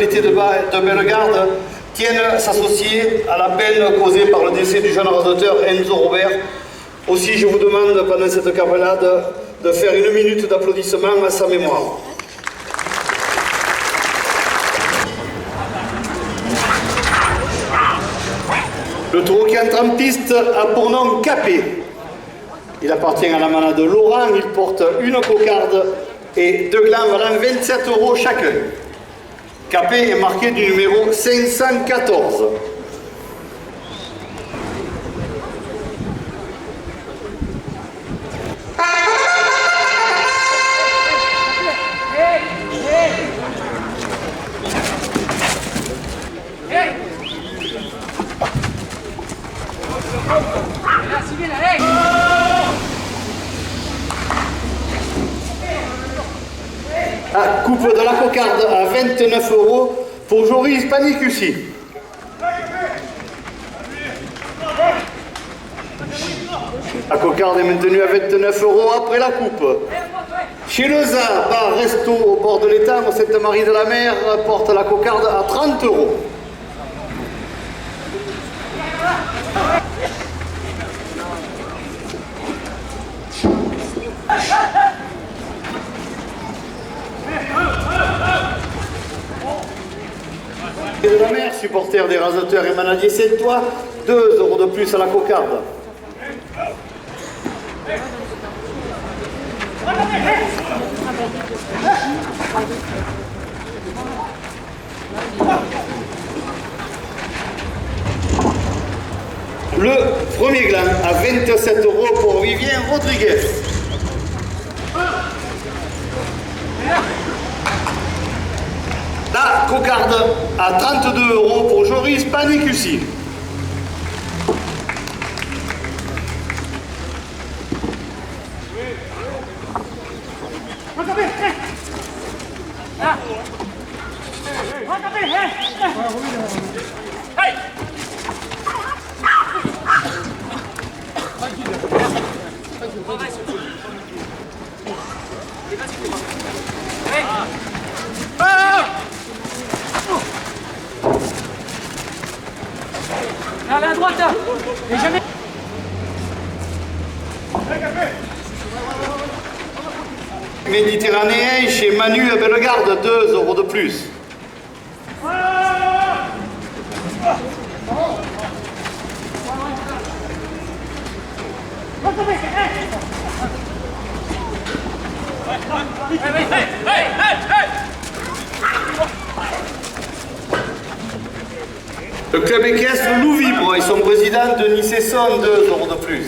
municipalité de Bellegarde tiennent à s'associer à la peine causée par le décès du jeune raseteur Enzo Robert. Aussi, je vous demande pendant cette cavalade de faire une minute d'applaudissement à sa mémoire. Le taureau qui entre en piste a pour nom Capé. Il appartient à la manade de Laurent, il porte une cocarde et 2 glands valant 27 € chacun. Capé est marqué du numéro 514. La coupe de la cocarde à 29 € pour Joris Panicucci. La cocarde est maintenue à 29 € après la coupe. Chez Leza, bar resto au bord de l'étang, au Sainte-Marie de la Mer, porte la cocarde à 30 €. De la Mer, supporter des raseteurs et manadiers Saint-Ouen, 2 € de plus à la cocarde. Le premier gland à 27 € pour Vivien Rodriguez. La cocarde à 32 € pour Joris Panicucci. Allez à droite là. Et jamais. Méditerranéen chez Manu à Bellegarde, 2 € de plus. Le club équestre Louvibre et son président Denis Cesson, 2 € de plus.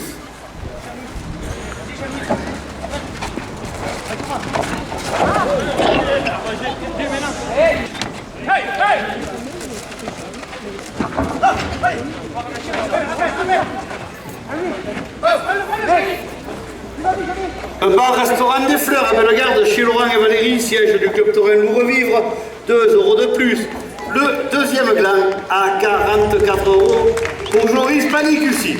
Le bar-restaurant des Fleurs à Bellegarde chez Laurent et Valérie, siège du club taurin Lourevivre, 2 € de plus. Le deuxième gland à 44 € pour Joris Panicucci.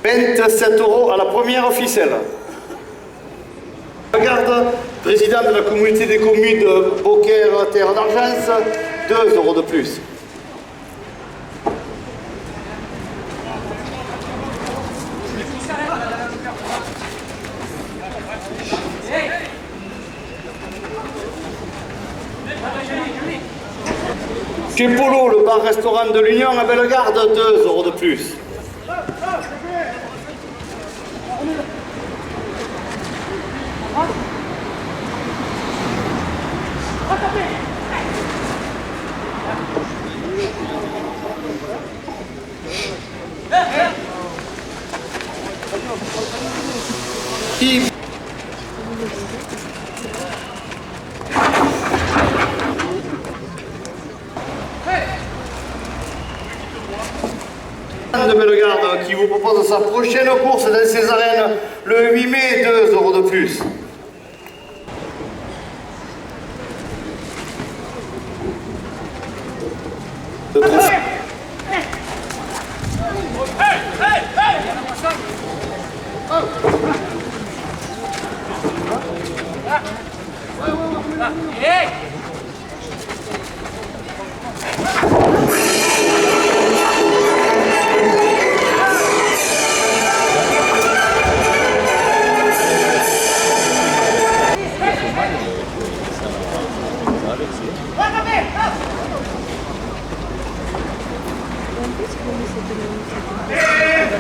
27 € à la première ficelle. Bellegarde, président de la communauté des communes de Beaucaire, Terre d'Argence, 2 € de plus. Chez Polo, le bar-restaurant de l'Union à Bellegarde, 2 € de plus. De Bellegarde qui vous propose sa prochaine course dans ses arènes le 8 mai, 2 € de plus.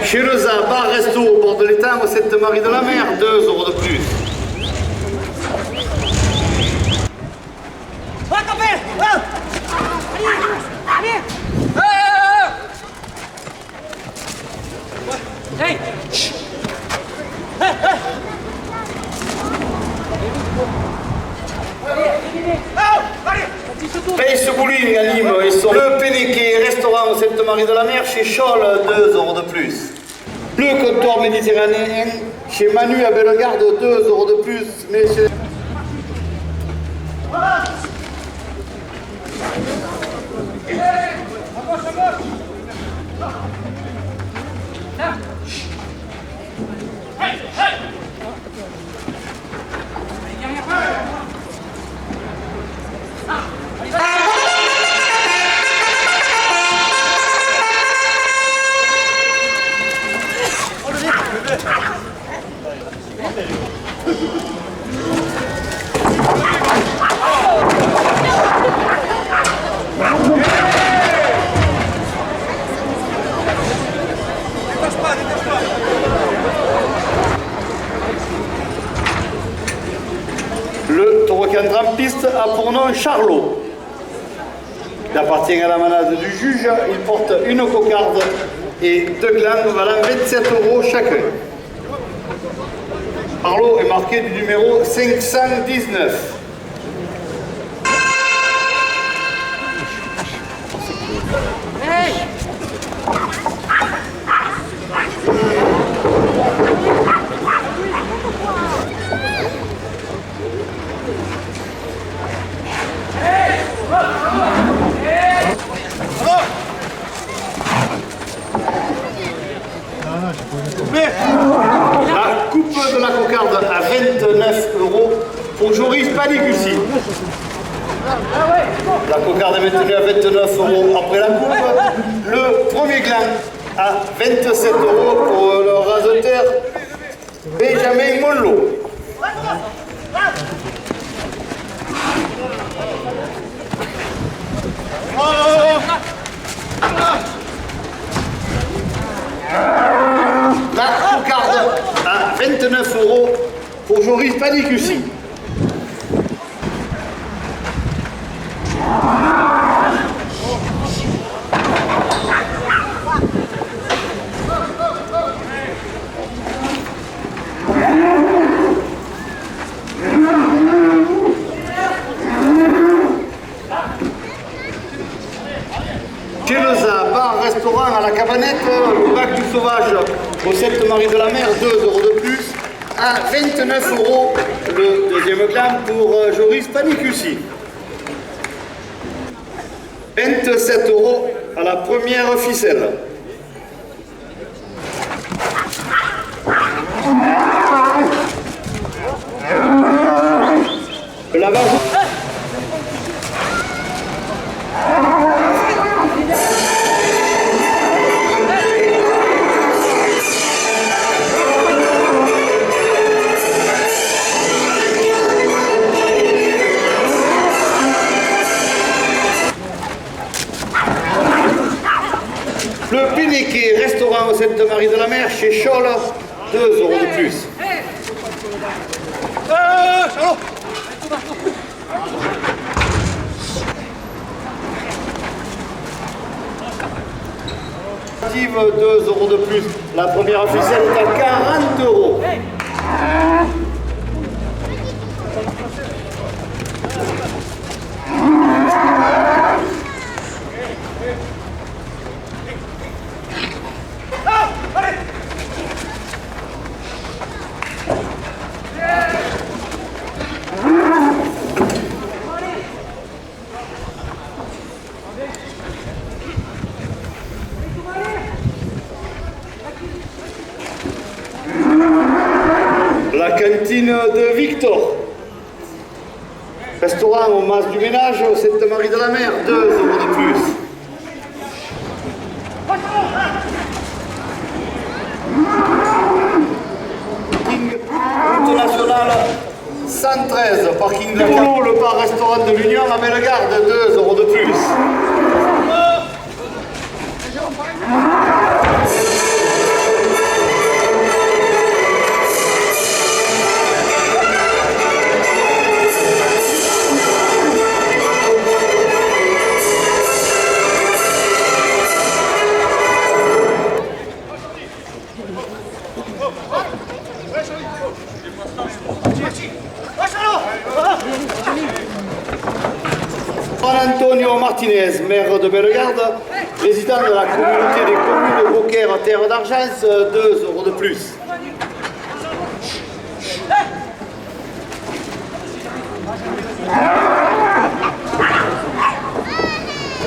Chez Leza, bar resto au bord de l'étang au Sainte-Marie de la Mer, 2 € de plus. Hey! Pace Bowling à Nîmes et son Le Pénéquet, restaurant au Sainte-Marie de la Mer chez Scholl, 2 € de plus. Le comptoir méditerranéen chez Manu à Bellegarde, 2 € de plus. Mais chez... Le taureau trampiste a pour nom Charlot. Il appartient à la manade du juge, il porte une cocarde et 2 glandes valant 27 € chacun. Charlot est marqué du numéro 519. Hey! La coupe de la cocarde à 29 € pour Joris Panicucci. La cocarde est maintenue à 29 € après la coupe. Le premier gland à 27 € pour le raseteur Benjamin Monlot. La cocarde à 29 € pour Joris Panicucci. Chez Leza, bar, restaurant à la Cabanette, le bac du sauvage au Sainte-Marie de la Mer, 2 € de plus, à 29 € le deuxième clan pour Joris Panicucci. 27 € à la première ficelle. Le lavage. Le Pénéquet, restaurant au Sainte-Marie de la Mer chez Scholl, 2 € de plus. Active, 2 € de plus. La première officielle est à 40 €. La cantine de Victor. Restaurant au Mas du Ménage au Sainte-Marie de la Mer, 2 € de plus. Route nationale 113, parking de Colo, le bar-restaurant de l'Union à Bellegarde, 2 € de plus. Martinez, maire de Bellegarde, président de la communauté des communes de Beaucaire, Terre d'Argence, 2 euros de plus.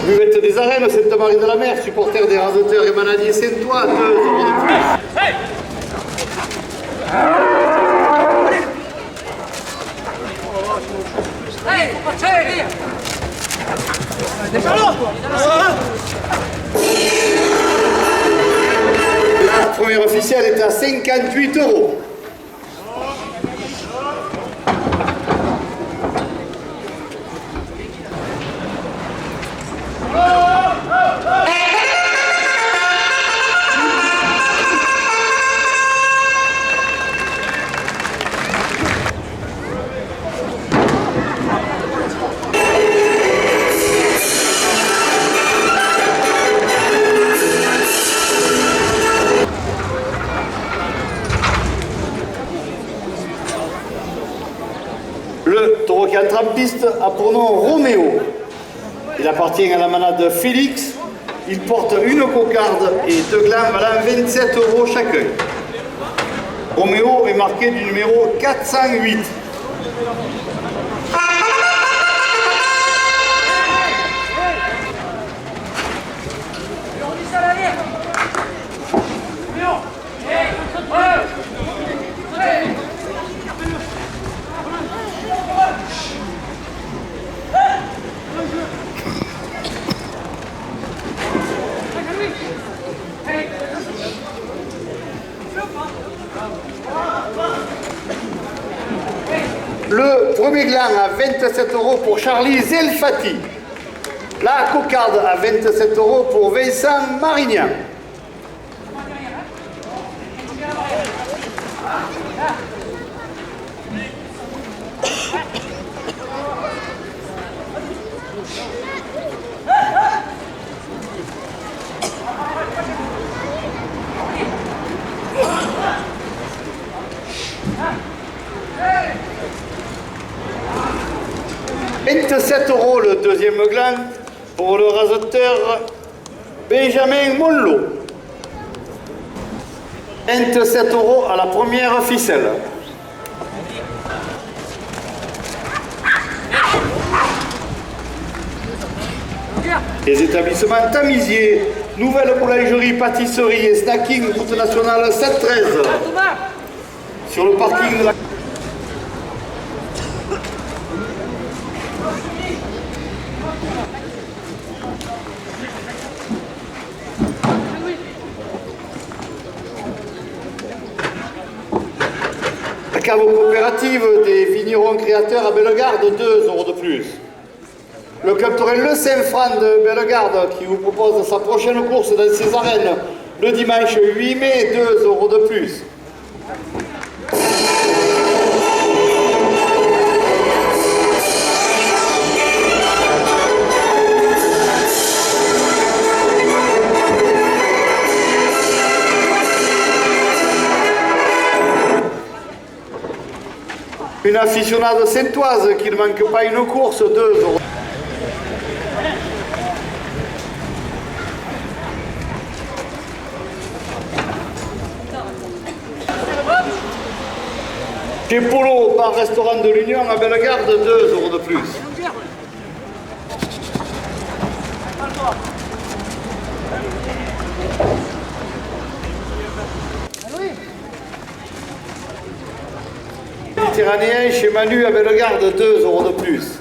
Buvette des Arènes, Sainte-Marie de la Mer, supporter des Raseteurs et Manadier Saint-Ouen, 2 euros de plus. Hey! Hey! Hey! La première officielle est à 58 euros. Le taureau qui entre en piste a pour nom Roméo. Il appartient à la manade Félix. Il porte une cocarde et 2 glands valant 27 euros chacun. Roméo est marqué du numéro 408. Le premier gland à 27 euros pour Charlie Zelfati. La cocarde à 27 euros pour Vincent Marignan. « 27 euros le deuxième gland pour le raseteur Benjamin Monlot. 27 euros à la première ficelle. Les établissements Tamisier, nouvelle boulangerie, pâtisserie et snacking, route nationale 713. Sur le parking de la... La cave coopérative des vignerons créateurs à Bellegarde, 2 euros de plus. Le club taurin Le Saint-Fran de Bellegarde qui vous propose sa prochaine course dans ses arènes le dimanche 8 mai, 2 euros de plus. Une aficionade saintoise qui ne manque pas une course, 2 euros. Chez Polo, bar restaurant de l'Union à Bellegarde, 2 euros de plus. Méditerranéen chez Manu à Bellegarde, 2 euros de plus.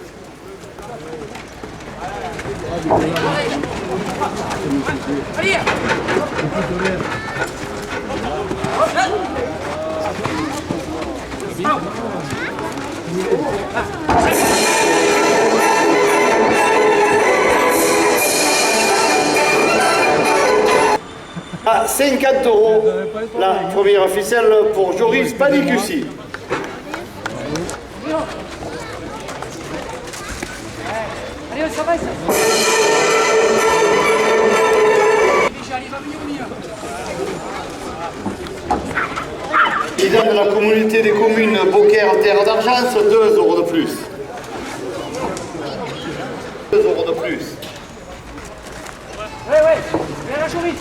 À 50 euros, la première ficelle pour Joris Panicucci. Allez, ça va, ça. Président de la communauté des communes Beaucaire, Terre d'Argence, 2 euros de plus. 2 euros de plus. Joris.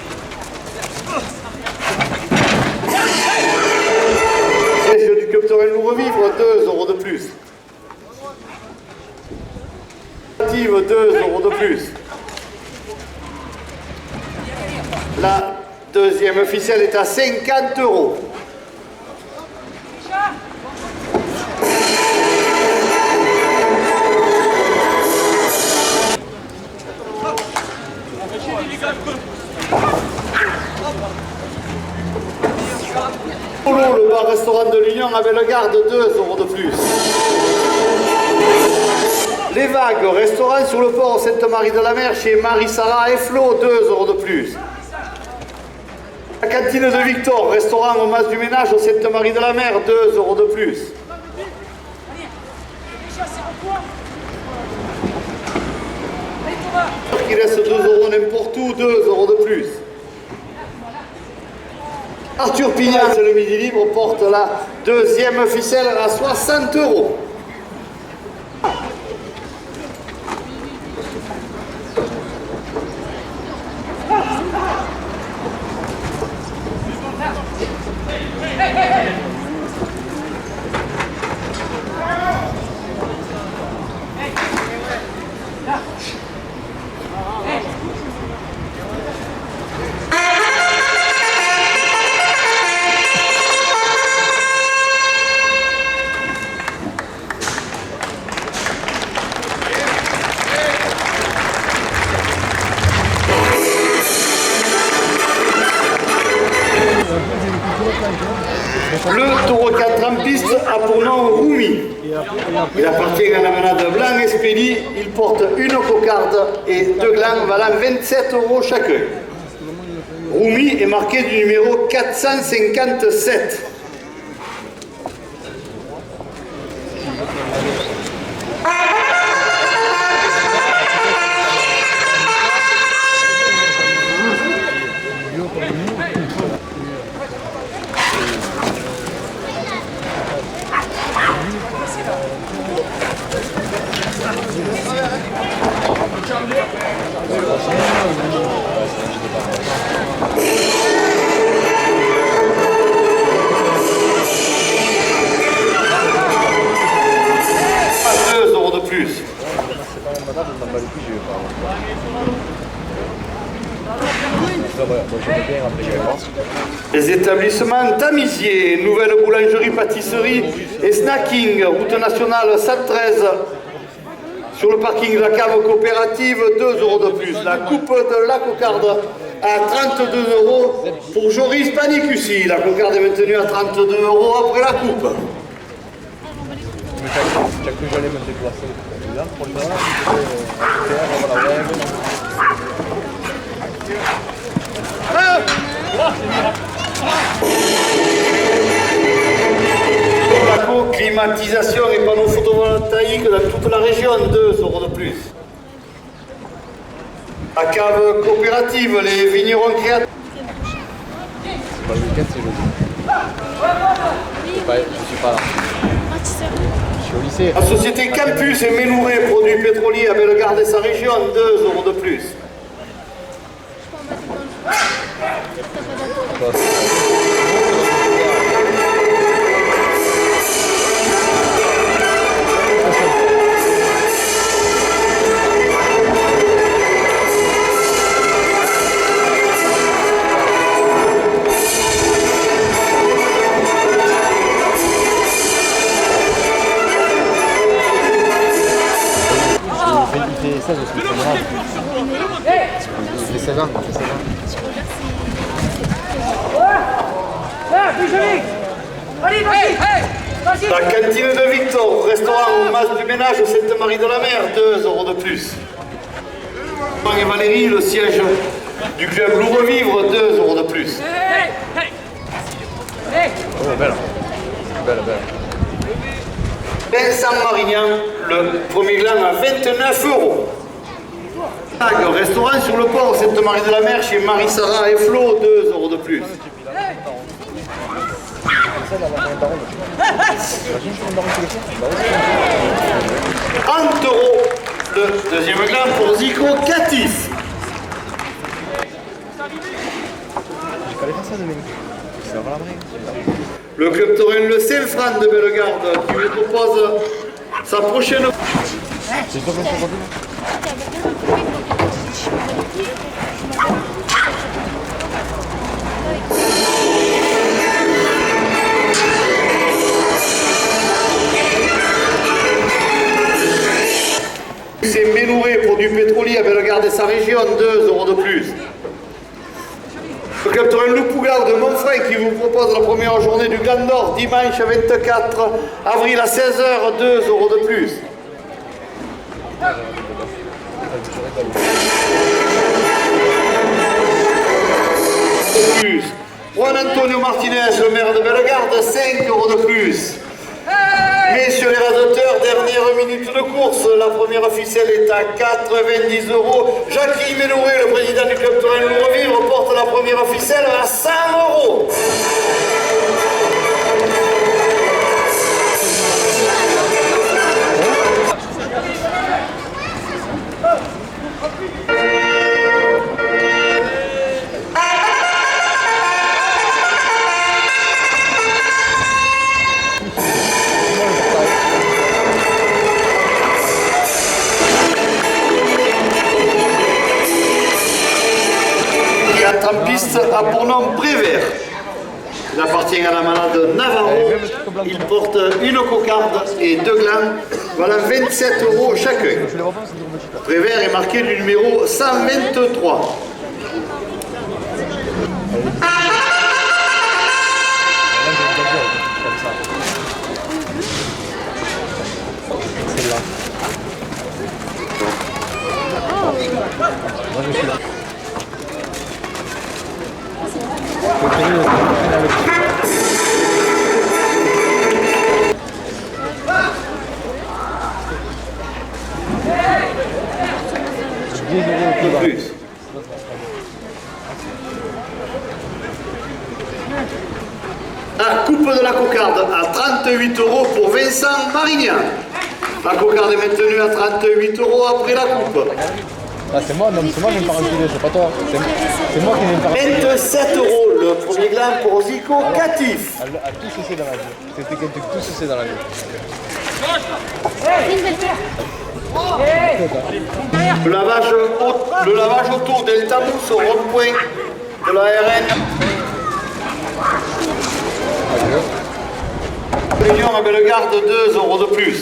Siège du Capitaine Lourevivre, 2 euros de plus. Active, 2 euros de plus. La deuxième ficelle est à 50 euros. Le bar-restaurant de l'Union avec le garde, 2 euros de plus. Les Vagues, restaurant sur le port Sainte-Marie-de-la-Mer chez Marie-Sara et Flo, 2 euros de plus. La cantine de Victor, restaurant au Mas du Ménage au Sainte-Marie-de-la-Mer, 2 euros de plus. Qui laisse 2 euros n'importe où, 2 euros de plus. Arthur Pignac, le Midi Libre, porte la deuxième ficelle à 60 euros. Le taureau 4 en piste a pour nom Roumi. Il appartient à la manade blanc expédie. Il porte une cocarde et 2 glands valant 27 euros chacun. Roumi est marqué du numéro 457. Les établissements Tamisier, nouvelle boulangerie, pâtisserie et snacking, route nationale 113, sur le parking de la cave coopérative, 2 euros de plus. La coupe de la cocarde à 32 euros pour Joris Panicucci. La cocarde est maintenue à 32 euros après la coupe. Climatisation et panneaux photovoltaïques dans toute la région, 2 euros de plus. La cave coopérative, les vignerons créatifs. C'est pas le week-end, c'est jeudi. Je suis pas là. Je suis au lycée. La société Campus et Mélouré, produits pétroliers à Bellegarde et sa région, 2 euros de plus. Il fait 16 aussi, c'est grave. Il fait 16 ans, il fait 16 ans. Allez, vas-y. La cantine de Victor, restaurant au Mas du Ménage au Sainte-Marie-de-la-Mer, 2 euros de plus. Et Valérie, le siège du club Lourevivre, 2 euros de plus. Oh, belle. Belle. Vincent Marignan, le premier gland à 29 euros. Restaurant sur le port Sainte-Marie-de-la-Mer chez Marie-Sara et Flo, 2 euros de plus. 30 euros de deuxième gland pour Zico Catif. ça, Dominique. C'est vraiment la vraie. Le club taurin Le Saint-Fran de Bellegarde qui vous propose sa prochaine... C'est pas comme ça, C'est Ménouré, produit pétrolier à Bellegarde et sa région, 2 € de plus. Le club taurin Loup-Pougal de Montfray qui vous propose la première journée du Grand Nord, dimanche 24 avril à 16h, 2 € de plus. Juan Antonio Martinez, le maire de Bellegarde, 5 € de plus. Messieurs les radoteurs, dernière minute de course, la première ficelle est à 90 €. Jacques Ménouré, le président du club taurin Lourevivre, porte la première ficelle à 100 €. En piste a pour nom Prévert. Il appartient à la malade Navarro. Il porte une cocarde et 2 glands, voilà 27 € chacun. Prévert est marqué du numéro 123. Moi je suis là. Plus. La coupe de la cocarde à 38 € pour Vincent Marignan. La cocarde est maintenue à 38 € après la coupe. Ah, c'est moi, non, c'est moi qui viens me faire enculer, c'est pas toi. C'est moi qui viens me faire enculer. 27 € le premier gland pour Zico Catif. Elle a tout cessé dans la vie. C'était quelqu'un qui a tout cessé dans la vie. Le lavage autour d'Eltamous au rond-point de la RN. L'Union à Bellegarde, 2 € de plus.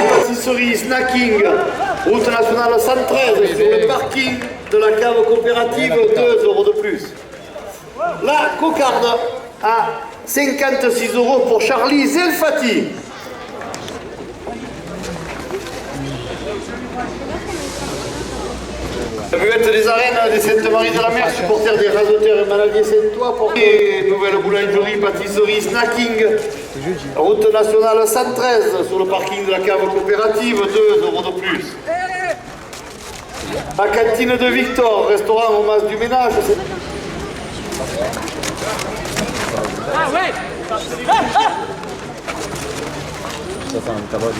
Pâtisserie Snacking, route nationale 113, sur le parking de la cave coopérative, 2 € de plus. La cocarde à 56 € pour Charlie Zelfati. La buvette des arènes des Sainte-Marie-de-la-Mer, supporter des Razoteurs et Maladiers Saint-Ouen, pour les nouvelles boulangeries, pâtisserie, snacking, route nationale 113, sur le parking de la cave coopérative, 2 € de plus. La cantine de Victor, restaurant au Mas du Ménage. Ah ouais. Attends, t'as pas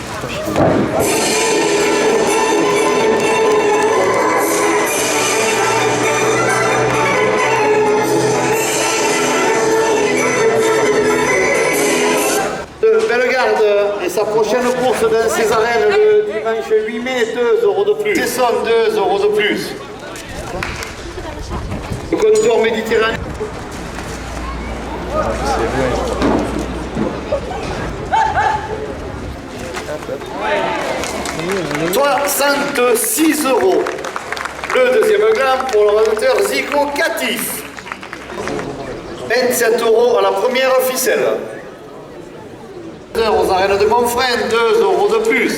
Bellegarde et sa prochaine course dans ses arènes le dimanche 8 mai, 2 € de plus. Tesson, 2 € de plus. Le compteur méditerranéen. 66 €. Le deuxième gland pour le radoteur Zico Catif. 27 € à la première ficelle. Aux arènes de Montfray, 2 € de plus.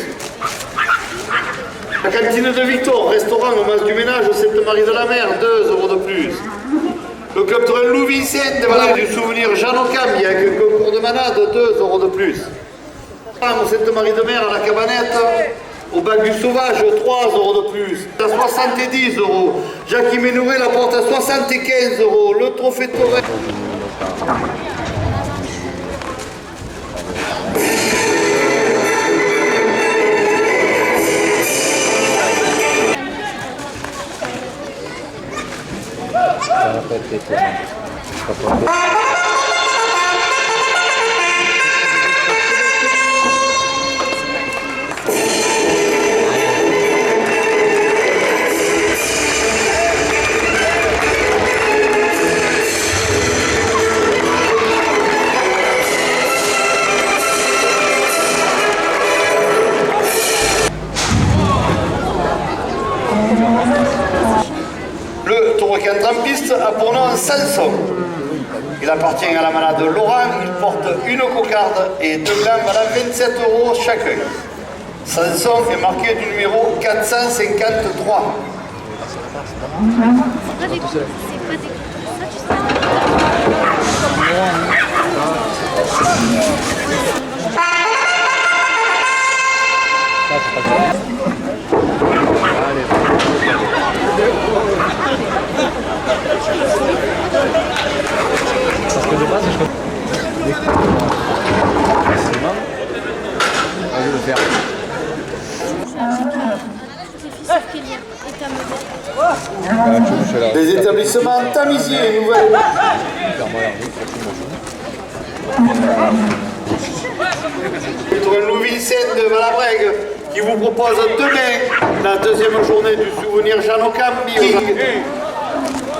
La cantine de Victor, restaurant au Mas du Ménage, Sainte-Marie-de-la-Mer, 2 € de plus. Le club taurin Louis-Vicente, voilà du souvenir Jean Ocambi avec un concours de manade, 2 € de plus. Sainte-Marie-de-Mer à la Cabanette, au bac du Sauvage, 3 € de plus. À 70 €. Jacques Ménouré la porte à 75 €. Le trophée taurin. peut-être. Je sais pas quoi. Le taureau qui entre en piste a pour nom Samson. Il appartient à la manade Laurent, il porte une cocarde et 2 glands valant 27 € chacun. Samson est marqué du numéro 453. C'est pas des ça, tu Parce que de base, je je vais le faire. Les établissements Tamisier, nouvelle. Pour une nouvelle scène de Valabrègue qui vous propose demain la deuxième journée du souvenir Jean Ocambi.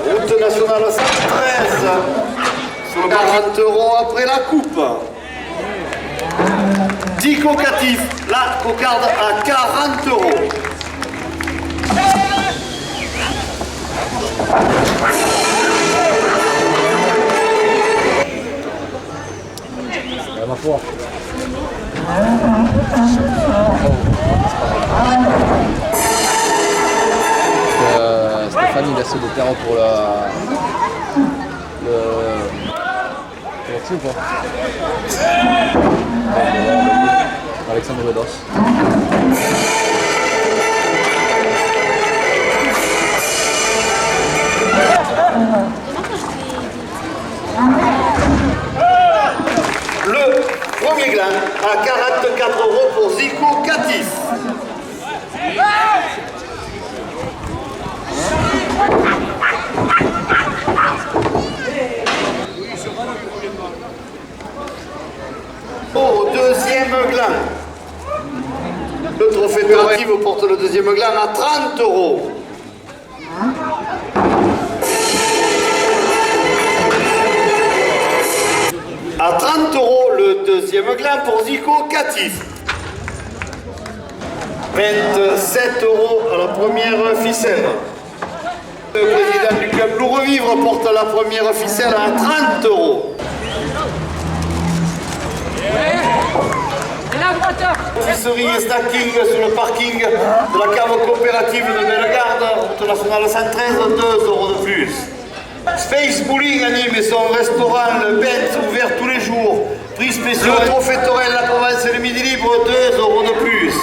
Route nationale 113 sur 40 € après la coupe. 10 cocatifs, la cocarde à 40 €. Ma foi. Stéphane il laisse de terre pour le ou pas Alexandre Dos. Le premier gland à 44 € pour Zico Catif. Au deuxième gland. Le trophée opératif porte le deuxième gland à 30 €. À 30 € le deuxième gland pour Zico Catif. 27 € à la première ficelle. Le président du club Loup Revivre porte la première ficelle à 30 €. Officerie et stacking sur le parking de la cave coopérative de Bellegarde, route nationale 113, 2 € de plus. Space Bowling anime son restaurant, le Benz, ouvert tous les jours. Prix spécial, le trophée Torel, la Provence et le Midi Libre, 2 € de plus.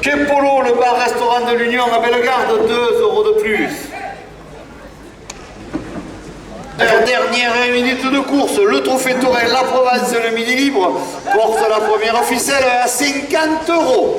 Chez Polo, le bar-restaurant de l'Union à Bellegarde, 2 € de plus. Dernière minute de course, le trophée Torel, la Provence et le Midi Libre porte la première ficelle à 50 €.